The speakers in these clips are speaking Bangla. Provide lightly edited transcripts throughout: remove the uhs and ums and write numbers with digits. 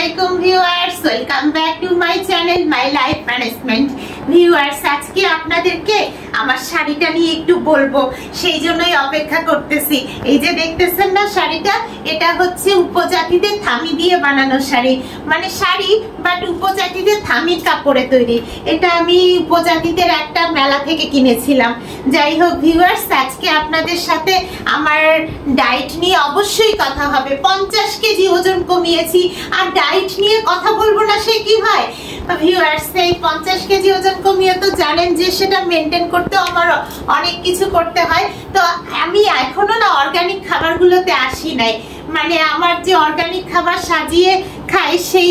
আসসালামাইকুম viewers, welcome back to my channel my life management. Viewers, আজকে আপনাদেরকে আমার শাড়িটা নিয়ে একটু বলবো, সেই জন্যই অপেক্ষা করতেছি। এই যে দেখতেছেন না শাড়িটা, এটা হচ্ছে উপজাতিদের থামি দিয়ে বানানো শাড়ি, মানে শাড়ি বাট উপজাতিদের থামির কাপড়ে তৈরি। এটা আমি উপজাতিদের একটা মেলা থেকে কিনেছিলাম। যাই হোক ভিউয়ার্স, আজকে আপনাদের সাথে আমার ডায়েট নিয়ে অবশ্যই কথা হবে। 50 কেজি ওজন কমিয়েছি, আর ডায়েট নিয়ে কথা বলবো না সে কি হয়? ভিউয়ার্স, এই 50 কেজি ওজন কমিয়ে তো জানেন যে সেটা মেনটেন করতে আমার অনেক কিছু করতে হয়। তো আমি এখনো না অর্গানিক খাবারগুলোতে আসি নাই, মানে আমার যে অর্গানিক খাবার সাজিয়ে খাই, সেই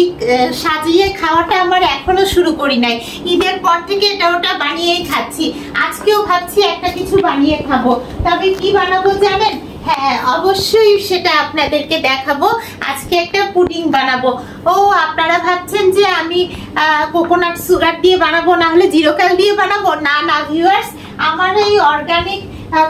সাজিয়ে খাওয়াটা আমার এখনো শুরু করি নাই। ঈদের পর থেকে এটা ওটা বানিয়েই খাচ্ছি। আজকেও ভাবছি একটা কিছু বানিয়ে খাবো, তবে কি বানাবো জানেন? হ্যাঁ, অবশ্যই সেটা আপনাদেরকে দেখাবো। আজকে একটা পুডিং বানাবো। ও, আপনারা ভাবছেন যে আমি কোকোনাট সুগার দিয়ে বানাবো, না হলে জিরো ক্যাল দিয়ে বানাবো। না না ভিউয়ার্স, আমার এই অর্গানিক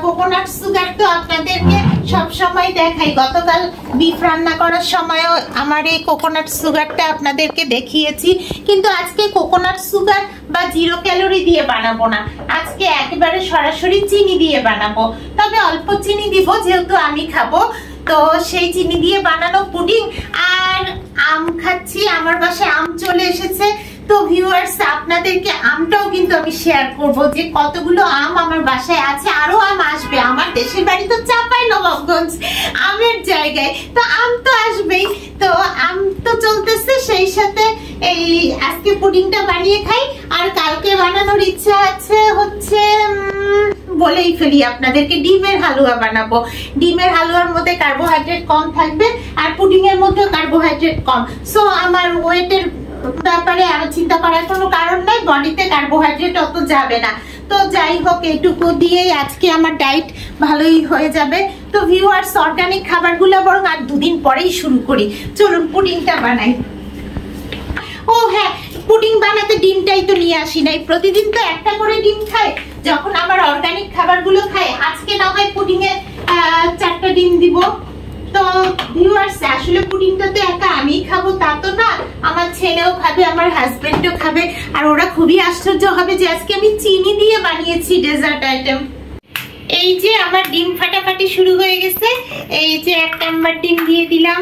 কোকোনাট সুগার তো আপনাদেরকে সব সময় দেখাই। গতকাল বিফ রান্না করার সময়ও আমার এই কোকোনাট সুগারটা আপনাদেরকে দেখিয়েছি, কিন্তু আজকে কোকোনাট সুগার বা জিরো ক্যালোরি দিয়ে বানাবো না। আজকে একেবারে সরাসরি চিনি দিয়ে বানাবো, তবে অল্প চিনি দিব যেহেতু আমি খাবো। তো সেই চিনি দিয়ে বানানো পুডিং। আর আম খাচ্ছি, আমার বাসায় আম চলে এসেছে। তো ভিউয়ার্স, আপনাদেরকে আমটাও কিন্তু আমি শেয়ার করব যে কতগুলো আম আমার বাসায় আছে। আরো আম আসবে, আমার দেশের বাড়ি তো চাঁপাইনবাবগঞ্জ, আমের জায়গায়, তো আম তো আসবেই। তো আম তো চলতেছে, সেই সাথে এই আজকে পুডিংটা বানিয়ে খাই। আর কালকে বানানোর ইচ্ছা আছে হচ্ছে, বলেই ফেলি আপনাদেরকে, ডিমের হালুয়া বানাবো। ডিমের হালুয়ার মধ্যে কার্বোহাইড্রেট কম থাকবে, আর পুডিং এর মধ্যেও কার্বোহাইড্রেট কম। সো আমার ওয়েটের ব্যাপারে আর চিন্তা করার কোনো কারণ নাই, বডিতে কার্বোহাইড্রেট অত যাবে না। তো যাই হোক, এইটুকু দিয়েই আজকে আমার ডায়েট ভালোই হয়ে যাবে। তো ভিউয়ার্স, অর্গানিক খাবারগুলো বরং আর দুদিন পরেই শুরু করি। চলুন পুডিংটা বানাই। ও হ্যাঁ, পুডিং বানাতে ডিমটাই তো নিয়ে আসি নাই। প্রতিদিন তো একটা করে ডিম খাই যখন আমার অর্গানিক খাবারগুলো খাই। আজকে না হয় পুডিং এ 4টা ডিম দিব। তো ভিউয়ার্স, আসলে পুডিংটা তো একা আমি খাবো তা তো না, আমার ছেলেও খাবে, আমার হাজবেন্ডও খাবে। আর ওরা খুবই আশ্চর্য হবে যে আজকে আমি চিনি দিয়ে বানিয়েছি ডেজার্ট আইটেম। এই যে আমার ডিম ফাটাফাটি শুরু হয়ে গেছে। এই যে 1 নাম্বার ডিম দিয়ে দিলাম।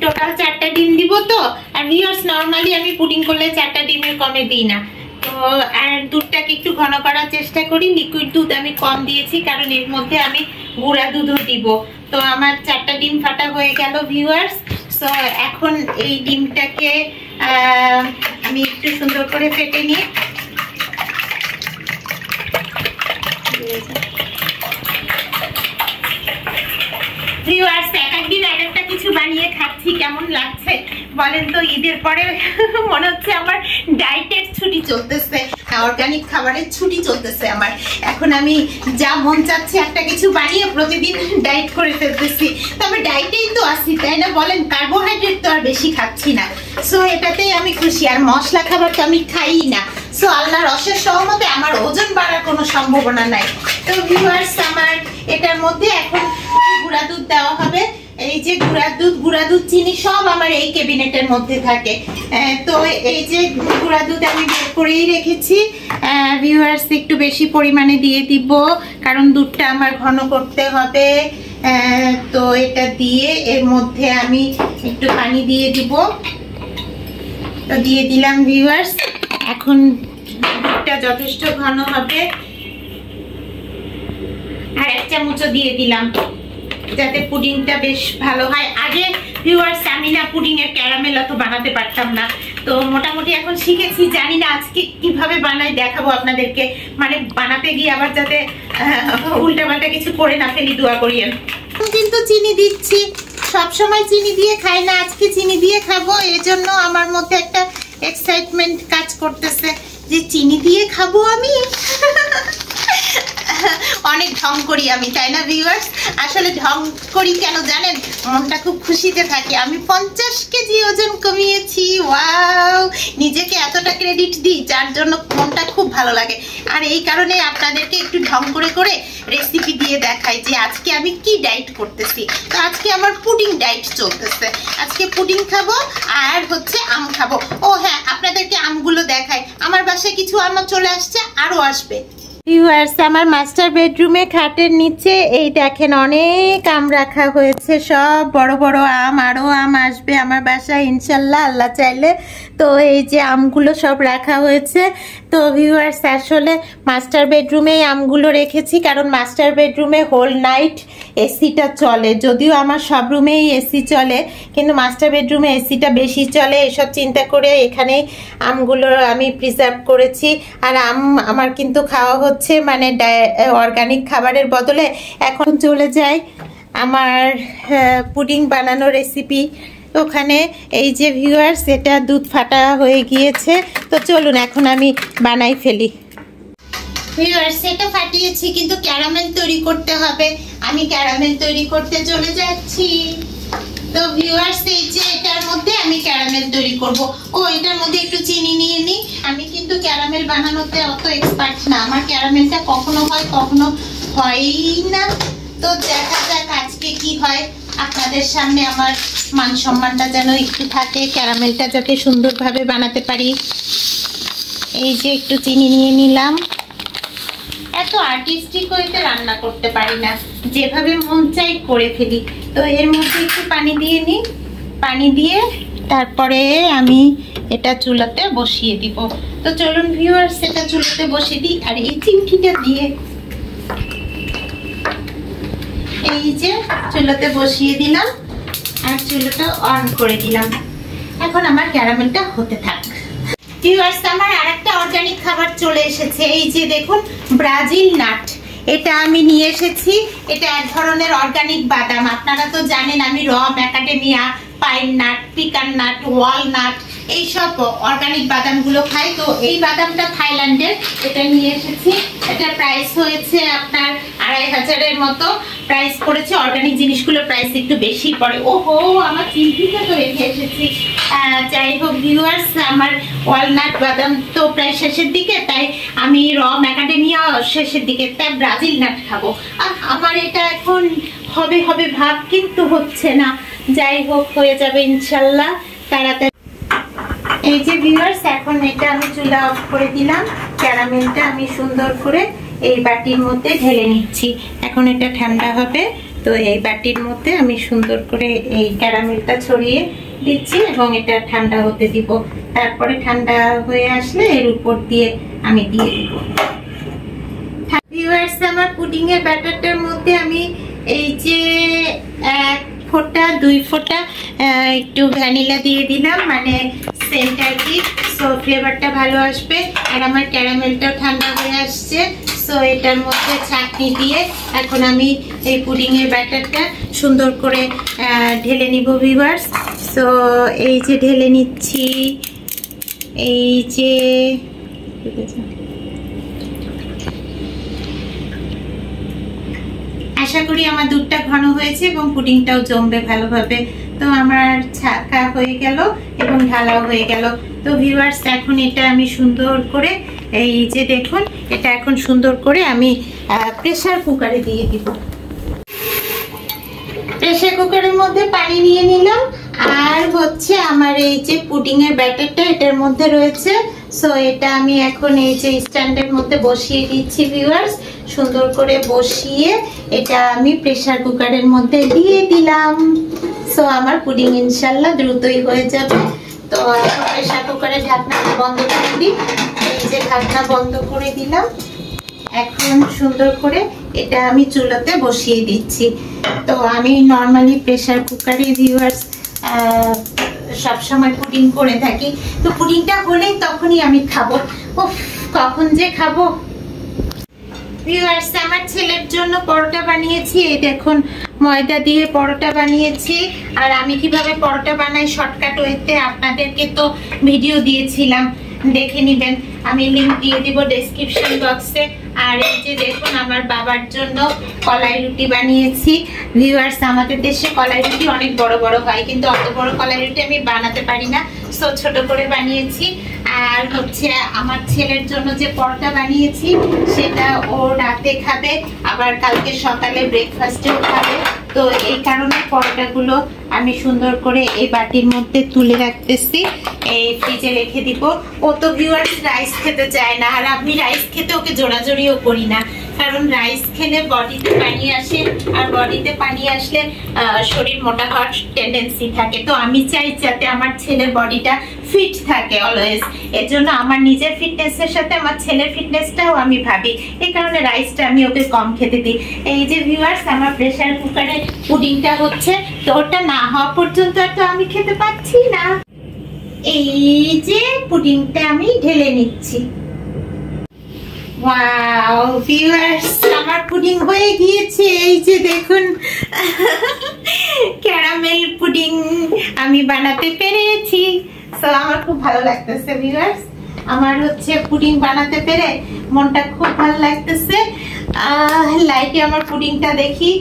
টোটাল 4টা ডিম দিব। তো আর ভিউয়ার্স, নরমালি আমি পুডিং করলে 4টা ডিমের কমে দিই না। তো আর দুধটাকে একটু ঘন করার চেষ্টা করি। লিকুইড দুধ আমি কম দিয়েছি, কারণ এর মধ্যে আমি গুঁড়া দুধও দিব। তো আমার 4টা ডিম ফাটা হয়ে গেল ভিউয়ার্স। সো এখন এই ডিমটাকে আমি একটু সুন্দর করে ফেটে নিই। ভিউয়ার্স, একদিন এক একটা কিছু বানিয়ে খাচ্ছি, কেমন লাগছে বলেন তো? ঈদের পরে মনে হচ্ছে আমার ডায়েটের ছুটি চলতেছে, অর্গানিক খাবারের ছুটি চলতেছে আমার। এখন আমি যা মন চাচ্ছে একটা কিছু বানিয়ে প্রতিদিন ডায়েট করে ফেলতেছি। তবে ডায়েটেই তো আছি, তাই না বলেন? কার্বোহাইড্রেট তো আর বেশি খাচ্ছি না। সো এটাতেই আমি খুশি। আর মশলা খাবার তো আমি খাই না। সো আল্লাহর অশেষ সহমতে আমার ওজন বাড়ার কোনো সম্ভাবনা নাই। তো ভিউয়ার্স, আমার এটার মধ্যে এখন গুঁড়া দুধ দেওয়া হবে। এই যে গুঁড়া দুধ চিনি সব আমার এই ক্যাবিনেটের মধ্যে থাকে। তো এই যে গুঁড়া দুধ আমি বের করেই রেখেছি। ভিউয়ার্স, একটু বেশি পরিমাণে দিয়ে দিব, কারণ দুধটা আমার ঘন করতে হবে। তো এটা দিয়ে এর মধ্যে আমি একটু পানি দিয়ে দিব। তো দিয়ে দিলাম ভিউয়ার্স। এখন দুধটা যথেষ্ট ঘন হবে। আর 1 চামচও দিয়ে দিলাম, যাতে পুডিংটা বেশ ভালো হয়। আগে ভিউয়ার্স, আমি না পুডিং এর ক্যারামেল অত বানাতে পারতাম না। তো মোটামুটি এখন শিখেছি। জানি না আজকে কিভাবে বানাই, দেখাবো আপনাদেরকে। মানে বানাতে গিয়ে আবার যাতে উল্টাপাল্টা কিছু করে না ফেলি, দোয়া করিয়েন। কিন্তু চিনি দিচ্ছি, সবসময় চিনি দিয়ে খাই না, আজকে চিনি দিয়ে খাবো। এজন্য আমার মধ্যে একটা এক্সাইটমেন্ট কাজ করতেছে যে চিনি দিয়ে খাবো আমি। অনেক ঢং করি আমি, তাই না ভিউয়ার্স? আসলে ঢং করি কেন জানেন? মনটা খুব খুশিতে থাকে। আমি 50 কেজি ওজন কমিয়েছি। ওয়াও, নিজেকে এতটা ক্রেডিট দিই যার জন্য মনটা খুব ভালো লাগে। আর এই কারণে আপনাদেরকে একটু ঢং করে করে রেসিপি দিয়ে দেখাই যে আজকে আমি কি ডায়েট করতেছি। তো আজকে আমার পুডিং ডায়েট চলতেছে। আজকে পুডিং খাবো আর হচ্ছে আম খাবো। ও হ্যাঁ, আপনাদেরকে আমগুলো দেখাই। আমার বাসায় কিছু আম চলে আসছে, আরো আসবে। ভিউয়ার্স, আমার মাস্টার বেডরুমে খাটের নিচে এই দেখেন অনেক আম রাখা হয়েছে, সব বড় বড় আম। আরো আম আসবে আমার বাসায় ইনশাল্লাহ, আল্লাহ চাইলে। তো এই যে আমগুলো সব রাখা হয়েছে। তো ভিউয়ার্স, আসলে মাস্টার বেডরুমে আমগুলো রেখেছি কারণ মাস্টার বেডরুমে হোল নাইট এসিটা চলে। যদিও আমার সব রুমেই এসি চলে, কিন্তু মাস্টার বেডরুমে এসিটা বেশি চলে। এসব চিন্তা করে এখানেই আমগুলো আমি প্রিজার্ভ করেছি। আর আম আমার কিন্তু খাওয়া হচ্ছে মানে অর্গানিক খাবারের বদলে। এখন চলে যাই আমার পুডিং বানানোর রেসিপি ওখানে। এই যে ভিউয়ার্স, এটা দুধ ফাটা হয়ে গিয়েছে। তো চলুন এখন আমি বানাই ফেলি। ভিউয়ার্স, এটা ফাটিয়েছি কিন্তু ক্যারামেল তৈরি করতে হবে। আমি ক্যারামেল তৈরি করতে চলে যাচ্ছি। তো ভিউয়ার্স, এই যে এটার মধ্যে আমি ক্যারামেল তৈরি করব। ও, এটার মধ্যে একটু চিনি নিয়ে নিই। আমি কিন্তু ক্যারামেল বানানোতে অত এক্সপার্ট না। আমার ক্যারামেলটা কখনো হয় কখনো হয়ই না। তো দেখা যাক আজকে কি হয়। আপনাদের সামনে আমার মান সম্মানটা যেন একটু থাকে, ক্যারামেলটা যাতে সুন্দরভাবে বানাতে পারি। এই যে একটু চিনি নিয়ে নিলাম। এত আর্টিস্টিক হইতে রান্না করতে পারি না, যেভাবে মন চাই করে ফেলি। তো এর মধ্যে একটু পানি দিয়ে নিই। পানি দিয়ে তারপরে আমি এটা চুলাতে বসিয়ে দিব। তো চলুন ভিউয়ার্স, এটা চুলাতে বসিয়ে দিই। আর এই চিমটিটা দিয়ে এই যে চুলাতে বসিয়ে দিলাম আর চুলাটা অন করে দিলাম। এখন আমার ক্যারামেলটা হতে থাক। ভিউয়ার্স, আমার আরেকটা অর্গানিক খাবার চলে এসেছে। এই যে দেখুন, ব্রাজিল নাট। এটা আমি নিয়ে এসেছি। এটা এক ধরনের অর্গানিক বাদাম। আপনারা তো জানেন আমি raw macadamia, pine nut, pecan nut, walnut এইসব অর্গানিক বাদামগুলো খাই। তো এই বাদামটা থাইল্যান্ডের, এটা নিয়ে এসেছি। এটা প্রাইস হয়েছে আপনার 2500-এর মতো প্রাইস পড়েছে। অর্গানিক জিনিসগুলোর প্রাইস একটু বেশি পড়ে। ওহো, আমার চিন্তিটা তো রেখে এসেছি। যাই হোক ভিউয়ার্স, আমার ওয়ালনাট বাদাম তো প্রায় শেষের দিকে, তাই আমি র ম্যাকাডেমিয়া শেষের দিকে, তাই ব্রাজিল নাট খাবো। আমার এটা এখন হবে হবে ভাব, কিন্তু হচ্ছে না। যাই হোক, হয়ে যাবে ইনশাল্লাহ তাড়াতাড়ি। এই যে ভিউয়ার্স, এখন এটা আমি চুলা অফ করে দিলাম। ক্যারামেলটা আমি সুন্দর করে এই বাটির মধ্যে ঢেলে নিচ্ছি। এখন এটা ঠান্ডা হবে। তো এই বাটির মধ্যে আমি সুন্দর করে এই ক্যারামেলটা ছড়িয়ে দিচ্ছি এবং এটা ঠান্ডা হতে দিব। তারপরে ঠান্ডা হয়ে আসলে এর উপর দিয়ে আমি দিয়ে দিব। ভিউয়ার্স, আমার পুডিং এর ব্যাটারটার মধ্যে আমি এই যে 1 ফোঁটা 2 ফোঁটা একটু ভ্যানিলা দিয়ে দিলাম, মানে সেন্ট আর কি। সো ফ্লেভারটা ভালো আসবে। আর আমার ক্যারামেলটাও ঠান্ডা হয়ে আসছে। সো এটার মধ্যে ছাঁকনি দিয়ে এখন আমি এই পুডিং এর ব্যাটারটা সুন্দর করে ঢেলে নিব ভিউয়ার্স। সো এই যে ঢেলে নিচ্ছি। এই যে আশা করি আমার দুধটা ঘন হয়েছে এবং পুডিংটাও জমবে ভালোভাবে। তো আমার ছাকা হয়ে গেল এবং ঢালাও হয়ে গেল। তো ভিউয়ার্স, এখন এটা আমি সুন্দর করে এই যে দেখুন, এটা এখন সুন্দর করে আমি প্রেসার কুকারে দিয়ে দিব। প্রেসার কুকারের মধ্যে পানি নিয়ে নিলাম। আর হচ্ছে আমার এই যে পুডিং এর ব্যাটারটা এটার মধ্যে রয়েছে। সো এটা আমি এখন এই যে স্ট্যান্ডের মধ্যে বসিয়ে দিচ্ছি ভিউয়ার্স। সুন্দর করে বসিয়ে এটা আমি প্রেসার কুকারের মধ্যে দিয়ে দিলাম। সো আমার পুডিং ইনশাল্লাহ দ্রুতই হয়ে যাবে। তো এখন প্রেসার কুকারের ঢাকনাটা বন্ধ করে দিই। এই যে ঢাকনা বন্ধ করে দিলাম। এখন সুন্দর করে এটা আমি চুলাতে বসিয়ে দিচ্ছি। তো আমি নর্মালি প্রেসার কুকারে ভিউয়ার্স সবসময় পুডিং করে থাকি। তো পুডিংটা হলেই তখনই আমি খাবো। উফ, কখন যে খাবো। ভিউয়ার্স, আমার ছেলের জন্য পরোটা বানিয়েছি। এই দেখুন, ময়দা দিয়ে পরোটা বানিয়েছি। আর আমি কিভাবে পরোটা বানাই শর্টকাট ওয়েতে আপনাদেরকে তো ভিডিও দিয়েছিলাম, দেখে নেবেন। আমি লিংক দিয়ে দিব ডেসক্রিপশন বক্সে। আর এই যে দেখুন আমার বাবার জন্য কলাই রুটি বানিয়েছি। ভিউয়ার্স, আমাদের দেশে কলাই রুটি অনেক বড় বড় হয়, কিন্তু অত বড় কলাই রুটি আমি বানাতে পারি না, সো ছোট করে বানিয়েছি। আর হচ্ছে আমার ছেলের জন্য যে পরোটা বানিয়েছি সেটা ও রাতে খাবে, আবার কালকে সকালে ব্রেকফাস্টেও খাবে। তো এই কারণে পরোটাগুলো আমি সুন্দর করে এই বাটির মধ্যে তুলে রাখতেছি, এই ফ্রিজে রেখে দিব। ও তো ভিউয়ার্স রাইস খেতে চায় না, আর আমি রাইস খেতে ওকে জোরাজোরিও করি না, কারণ রাইস খেলে বডিতে পানি আসে, আর বডিতে পানি আসলে শরীর মোটা হওয়ার টেন্ডেন্সি থাকে। তো আমি চাই যাতে আমার ছেলের বডিটা ফিট থাকে অলওয়েজ, এর জন্য আমার নিজের ফিটনেসের সাথে আমার ছেলের ফিটনেসটাও আমি ভাবি, এই কারণে রাইসটা আমি ওকে কম খেতে দিই। এই যে ভিউয়ার্স, আমার প্রেসার কুকারে পুডিংটা হচ্ছে, তো ওটা না হওয়া পর্যন্ত তো আমি খেতে পাচ্ছি না। এই যে পুডিংটা আমি ঢেলে নিচ্ছি। ওয়াও ভিউয়ার্স, আমার পুডিং হয়ে গিয়েছে। এই যে দেখুন, ক্যারামেল পুডিং আমি বানাতে পেরেছি। সো আমার খুব ভালো লাগতেছে ভিউয়ার্স, আমার হচ্ছে পুডিং বানাতে পেরে মনটা খুব ভালো লাগতেছে। লাইটে আমার পুডিংটা দেখি,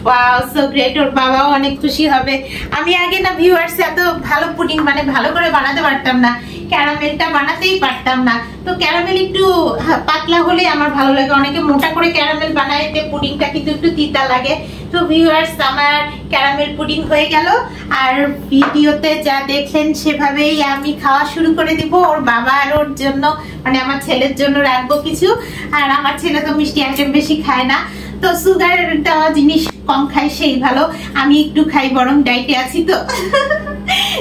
ওয়াও সো গ্রেট, ওর বাবাও অনেক খুশি হবে। আমি আগে না ভিউয়ার্স এত ভালো পুডিং মানে ভালো করে বানাতে পারতাম না, ক্যারামেলটা বানাতেই পারতাম না। তো ক্যারামেল একটু পাতলা হলে আমার ভালো লাগে, অনেকে মোটা করে ক্যারামেল বানায়, পুডিংটা কিন্তু একটু তিতা লাগে। তো ভিউয়ার্স, আমার ক্যারামেল পুডিং হয়ে গেল, আর ভিডিওতে যা দেখলেন সেভাবেই আমি খাওয়া শুরু করে দিব। ওর বাবা আর ওর জন্য মানে আমার ছেলের জন্য রাখবো কিছু, আর আমার ছেলে তো মিষ্টি আইটেম বেশি খায় না, তো সুগার দেওয়া জিনিস কম খাই সেই ভালো, আমি একটু খাই, বরং ডাইটে আছি। তো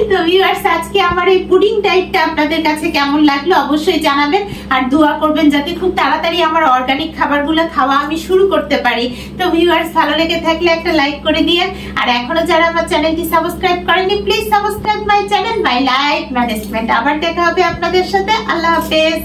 তো ভিউয়ার্স, আজকে আমার এই পুডিং ডাইটটা আপনাদের কাছে কেমন লাগলো অবশ্যই জানাবেন, আর দোয়া করবেন যাতে খুব তাড়াতাড়ি আমার অর্গানিক খাবারগুলো খাওয়া আমি শুরু করতে পারি। তো ভিউয়ার্স, ভালো লেগে থাকলে একটা লাইক করে দিয়েন, আর এখনো যারা আমার চ্যানেলটি সাবস্ক্রাইব করেননি please subscribe my channel my life management. আবার দেখা হবে আপনাদের সাথে, আল্লাহ হাফেজ।